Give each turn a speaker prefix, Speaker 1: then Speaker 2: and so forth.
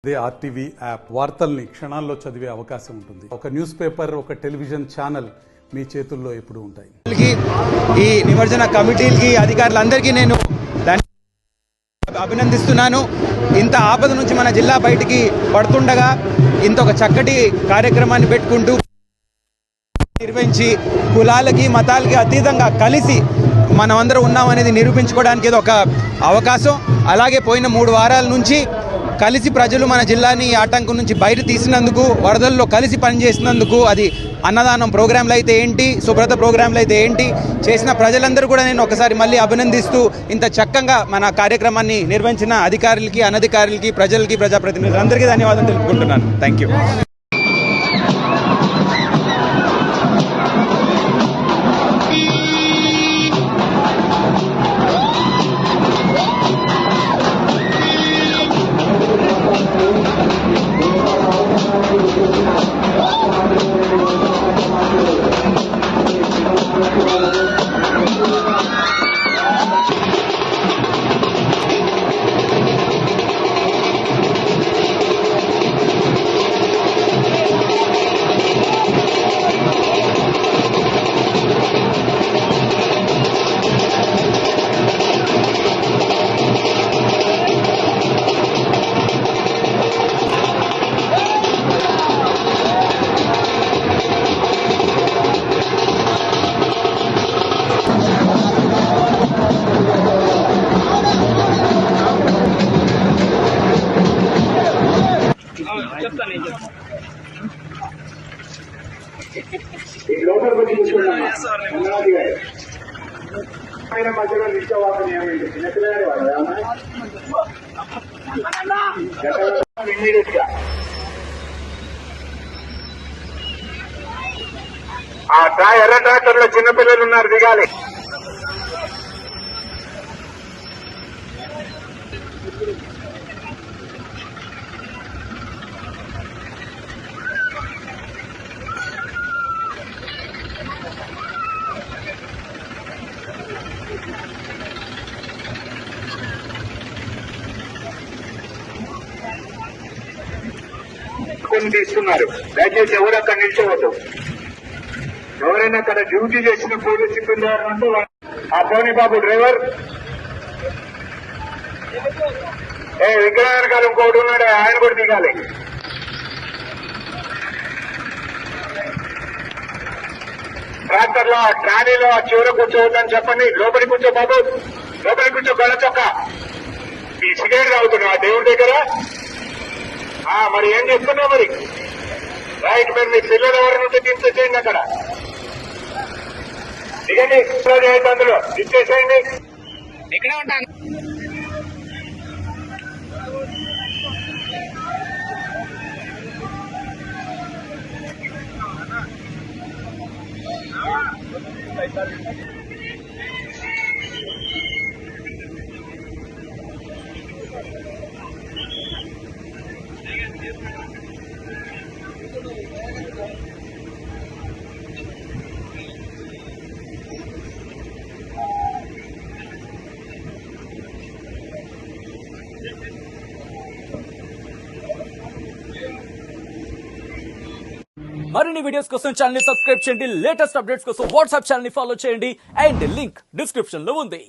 Speaker 1: అదే RTV app వార్తల్ని క్షణాల్లో చదివే అవకాశం ఉంటుంది. ఒక న్యూస్ పేపర్, ఒక టెలివిజన్ ఛానల్ మీ చేతుల్లో ఎప్పుడూ ఉంటాయి.
Speaker 2: ఈ నిమజ్జన కమిటీలకి అధికారులందరికీ నేను అభినందిస్తున్నాను. ఇంత ఆపద నుంచి మన జిల్లా బయటికి పడుతుండగా ఇంత ఒక చక్కటి కార్యక్రమాన్ని పెట్టుకుంటూ నిర్వహించి కులాలకి మతాలకి అతీతంగా కలిసి మనమందరం ఉన్నామనేది నిరూపించుకోవడానికి ఇది ఒక అవకాశం. అలాగే పోయిన 3 వారాల నుంచి కలిసి ప్రజలు మన జిల్లాని ఆటంకం నుంచి బయట తీసినందుకు, వరదల్లో కలిసి పనిచేసినందుకు, అది అన్నదానం ప్రోగ్రాంలు అయితే ఏంటి, శుభ్రత ప్రోగ్రాంలు అయితే ఏంటి, చేసిన ప్రజలందరూ కూడా నేను ఒకసారి మళ్ళీ అభినందిస్తూ ఇంత చక్కగా మన కార్యక్రమాన్ని నిర్వహించిన అధికారులకి, అనధికారులకి, ప్రజలకి, ప్రజాప్రతినిధులందరికీ ధన్యవాదాలు తెలుపుకుంటున్నాను. Thank you.
Speaker 3: మధ్యలో నిత్యవాసం ఏమైంది చిన్నపిల్లలు ఇమ్మీడియట్ గా ఆ ఎర్ర ట్రాక్టర్ లో చిన్నపిల్లలు ఉన్నారు, దిగాలి. తీసుకున్నారు. దయచేసి ఎవరు అక్కడ నిల్చోవద్దు. ఎవరైనా అక్కడ డ్యూటీ చేసిన పోలీస్ సిబ్బంది ఉంటే ఆ పోనీ బాబు డ్రైవర్, విగ్రహానికి ఇంకోటి ఉన్నాడు, ఆయన కూడా దిగాలి. ట్రాక్టర్ లో ట్రాలీలో చివర కూర్చోవద్దని చెప్పండి. లోపలికి కూర్చో బాబు, లోపలికి కూర్చో. గొల్ల చొక్క ఈ సిగరెట్ తాగుతున్నావు ఆ దేవుడి దగ్గర. మరి ఏం చేస్తున్నావు మరి? రైట్, మరి మీ పిల్లలు ఎవరైనా ఉంటే దించేసేయండి. అక్కడ దిగండి, అందులో దించేసేయండి. ఇక్కడే ఉంటాను.
Speaker 4: మరిన్ని వీడియోస్ కోసం ఛానల్ ని సబ్స్క్రైబ్ చేయండి. లేటెస్ట్ అప్డేట్స్ కోసం వాట్సాప్ ఛానల్ ని ఫాలో చేయండి. అండ్ లింక్ డిస్క్రిప్షన్ లో ఉంది.